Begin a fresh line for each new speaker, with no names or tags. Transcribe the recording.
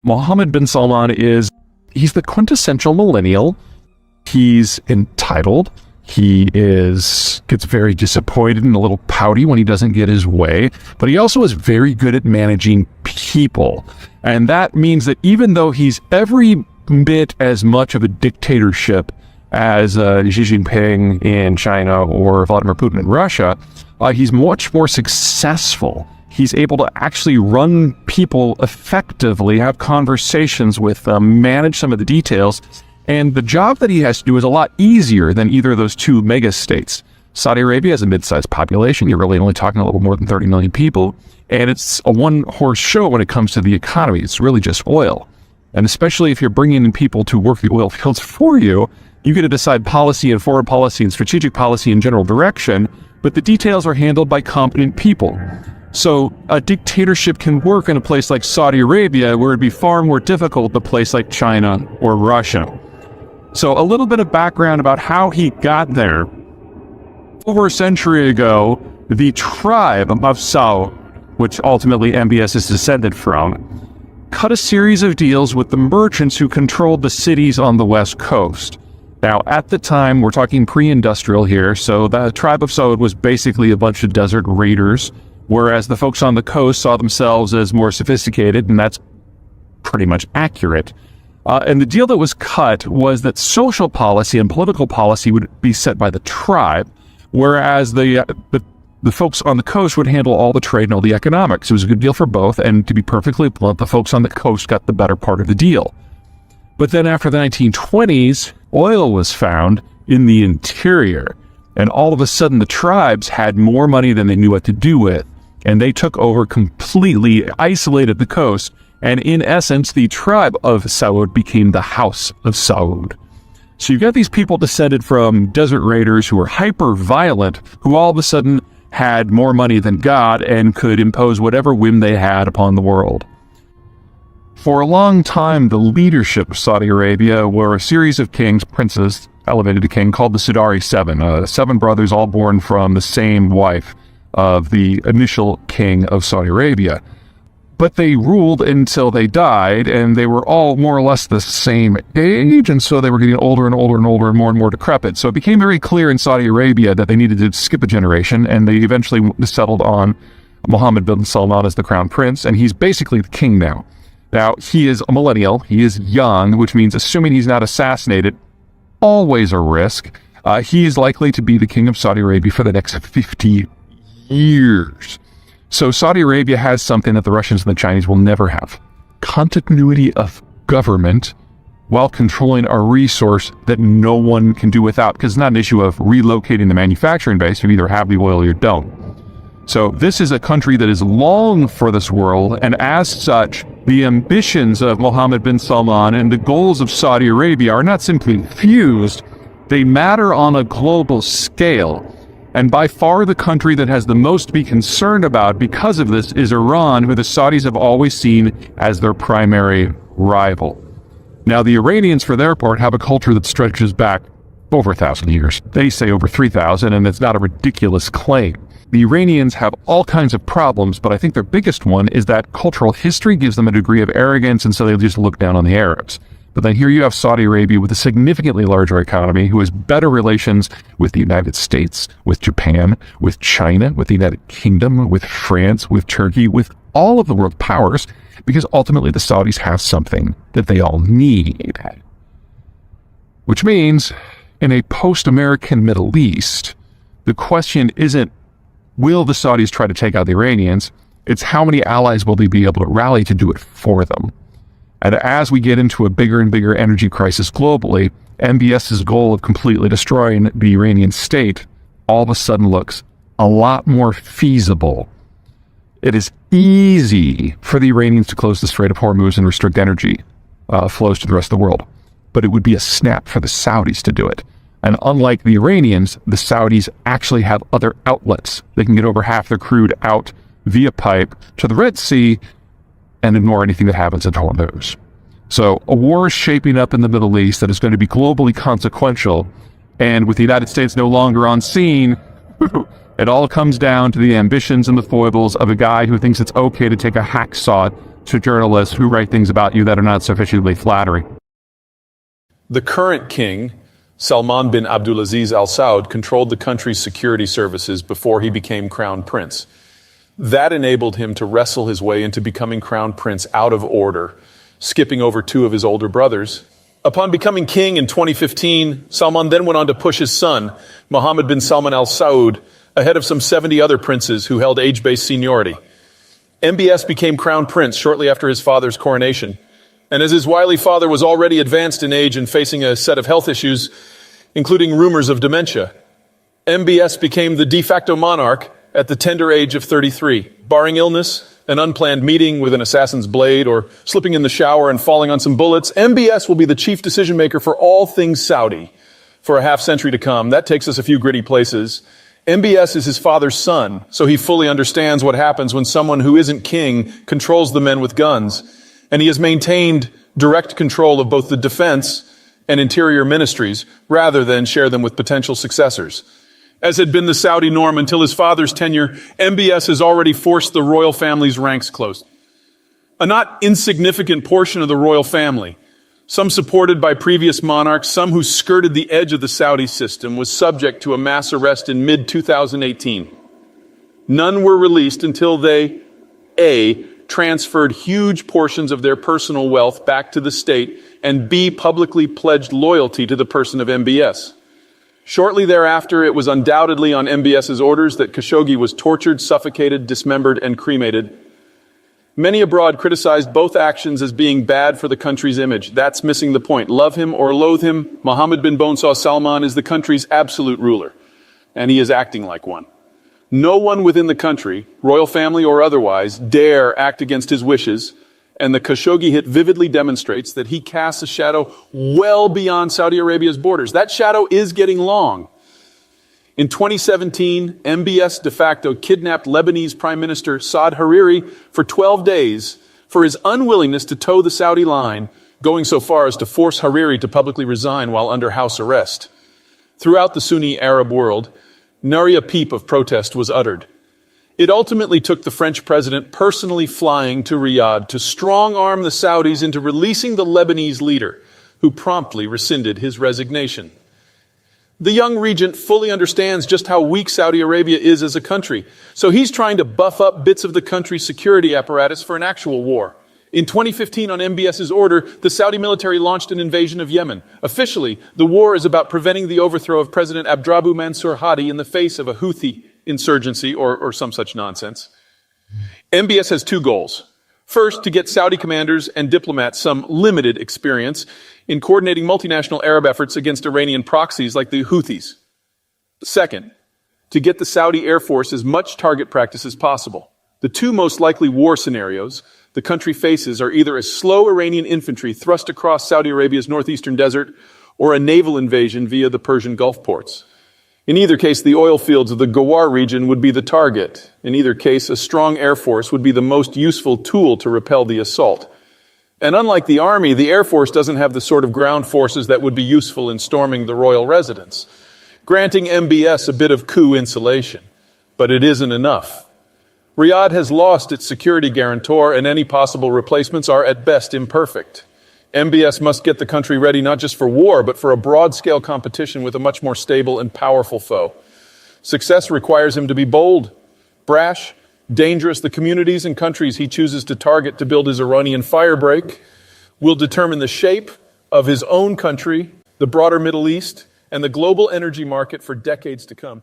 Mohammed bin Salman he's the quintessential millennial. He's entitled. He gets very disappointed and a little pouty when he doesn't get his way, but he also is very good at managing people. And that means that even though he's every bit as much of a dictatorship as Xi Jinping in China or Vladimir Putin in Russia, he's much more successful. He's able to actually run people effectively, have conversations with them, manage some of the details. And the job that he has to do is a lot easier than either of those two mega states. Saudi Arabia has a mid-sized population. You're really only talking a little more than 30 million people. And it's a one-horse show when it comes to the economy. It's really just oil. And especially if you're bringing in people to work the oil fields for you, you get to decide policy and foreign policy and strategic policy and general direction, but the details are handled by competent people. So a dictatorship can work in a place like Saudi Arabia, where it'd be far more difficult in a place like China or Russia. So a little bit of background about how he got there. Over a century ago, the tribe of Saud, which ultimately MBS is descended from, cut a series of deals with the merchants who controlled the cities on the west coast. Now, at the time, we're talking pre-industrial here, so the tribe of Saud was basically a bunch of desert raiders, whereas the folks on the coast saw themselves as more sophisticated, and that's pretty much accurate. And the deal that was cut was that social policy and political policy would be set by the tribe, whereas the folks on the coast would handle all the trade and all the economics. It was a good deal for both, and to be perfectly blunt, the folks on the coast got the better part of the deal. But then after the 1920s, oil was found in the interior, and all of a sudden the tribes had more money than they knew what to do with, and they took over, completely isolated the coast, and in essence, the tribe of Saud became the House of Saud. So you've got these people descended from desert raiders who were hyper-violent, who all of a sudden had more money than God and could impose whatever whim they had upon the world. For a long time, the leadership of Saudi Arabia were a series of kings, princes, elevated to king, called the Sudari Seven. 7 brothers, all born from the same wife of the initial king of Saudi Arabia. But they ruled until they died, and they were all more or less the same age, and so they were getting older and older and older and more decrepit. So it became very clear in Saudi Arabia that they needed to skip a generation, and they eventually settled on Mohammed bin Salman as the crown prince, and he's basically the king now. Now, he is a millennial, he is young, which means assuming he's not assassinated, always a risk. He is likely to be the king of Saudi Arabia for the next 50 years. So Saudi Arabia has something that the Russians and the Chinese will never have. Continuity of government while controlling a resource that no one can do without, because it's not an issue of relocating the manufacturing base. You either have the oil or you don't. So this is a country that is long for this world, and as such, the ambitions of Mohammed bin Salman and the goals of Saudi Arabia are not simply fused, they matter on a global scale. And by far the country that has the most to be concerned about because of this is Iran, who the Saudis have always seen as their primary rival. Now, the Iranians, for their part, have a culture that stretches back over 1,000 years. They say over 3,000, and it's not a ridiculous claim. The Iranians have all kinds of problems, but I think their biggest one is that cultural history gives them a degree of arrogance, and so they just look down on the Arabs. But then here you have Saudi Arabia with a significantly larger economy, who has better relations with the United States, with Japan, with China, with the United Kingdom, with France, with Turkey, with all of the world powers, because ultimately the Saudis have something that they all need. Which means, in a post-American Middle East, the question isn't, will the Saudis try to take out the Iranians? It's how many allies will they be able to rally to do it for them? And as we get into a bigger and bigger energy crisis globally, MBS's goal of completely destroying the Iranian state all of a sudden looks a lot more feasible. It is easy for the Iranians to close the Strait of Hormuz and restrict energy flows to the rest of the world. But it would be a snap for the Saudis to do it. And unlike the Iranians, the Saudis actually have other outlets. They can get over half their crude out via pipe to the Red Sea and ignore anything that happens at Hormuz. So a war is shaping up in the Middle East that is going to be globally consequential, and with the United States no longer on scene, it all comes down to the ambitions and the foibles of a guy who thinks it's okay to take a hacksaw to journalists who write things about you that are not sufficiently flattering.
The current king, Salman bin Abdulaziz Al Saud, controlled the country's security services before he became crown prince. That enabled him to wrestle his way into becoming crown prince out of order, skipping over two of his older brothers. Upon becoming king in 2015, Salman then went on to push his son, Mohammed bin Salman Al Saud, ahead of some 70 other princes who held age-based seniority. MBS became crown prince shortly after his father's coronation. And as his wily father was already advanced in age and facing a set of health issues, including rumors of dementia, MBS became the de facto monarch at the tender age of 33. Barring illness, an unplanned meeting with an assassin's blade, or slipping in the shower and falling on some bullets, MBS will be the chief decision maker for all things Saudi for a half century to come. That takes us a few gritty places. MBS is his father's son, so he fully understands what happens when someone who isn't king controls the men with guns. And he has maintained direct control of both the defense and interior ministries, rather than share them with potential successors. As had been the Saudi norm until his father's tenure, MBS has already forced the royal family's ranks close. A not insignificant portion of the royal family, some supported by previous monarchs, some who skirted the edge of the Saudi system, was subject to a mass arrest in mid-2018. None were released until they, A, transferred huge portions of their personal wealth back to the state, and B, publicly pledged loyalty to the person of MBS. Shortly thereafter, it was undoubtedly on MBS's orders that Khashoggi was tortured, suffocated, dismembered, and cremated. Many abroad criticized both actions as being bad for the country's image. That's missing the point. Love him or loathe him, Mohammed bin Bonsa Salman is the country's absolute ruler, and he is acting like one. No one within the country, royal family or otherwise, dare act against his wishes, and the Khashoggi hit vividly demonstrates that he casts a shadow well beyond Saudi Arabia's borders. That shadow is getting long. In 2017, MBS de facto kidnapped Lebanese Prime Minister Saad Hariri for 12 days for his unwillingness to toe the Saudi line, going so far as to force Hariri to publicly resign while under house arrest. Throughout the Sunni Arab world, nary a peep of protest was uttered. It ultimately took the French president personally flying to Riyadh to strong-arm the Saudis into releasing the Lebanese leader, who promptly rescinded his resignation. The young regent fully understands just how weak Saudi Arabia is as a country, so he's trying to buff up bits of the country's security apparatus for an actual war. In 2015, on MBS's order, the Saudi military launched an invasion of Yemen. Officially, the war is about preventing the overthrow of President Abdrabbu Mansour Hadi in the face of a Houthi insurgency or some such nonsense. MBS has two goals. First, to get Saudi commanders and diplomats some limited experience in coordinating multinational Arab efforts against Iranian proxies like the Houthis. Second, to get the Saudi Air Force as much target practice as possible. The two most likely war scenarios the country faces are either a slow Iranian infantry thrust across Saudi Arabia's northeastern desert or a naval invasion via the Persian Gulf ports. In either case, the oil fields of the Ghawar region would be the target. In either case, a strong air force would be the most useful tool to repel the assault. And unlike the army, the Air Force doesn't have the sort of ground forces that would be useful in storming the royal residence, granting MBS a bit of coup insulation. But it isn't enough. Riyadh has lost its security guarantor, and any possible replacements are at best imperfect. MBS must get the country ready not just for war, but for a broad-scale competition with a much more stable and powerful foe. Success requires him to be bold, brash, dangerous. The communities and countries he chooses to target to build his Iranian firebreak will determine the shape of his own country, the broader Middle East, and the global energy market for decades to come.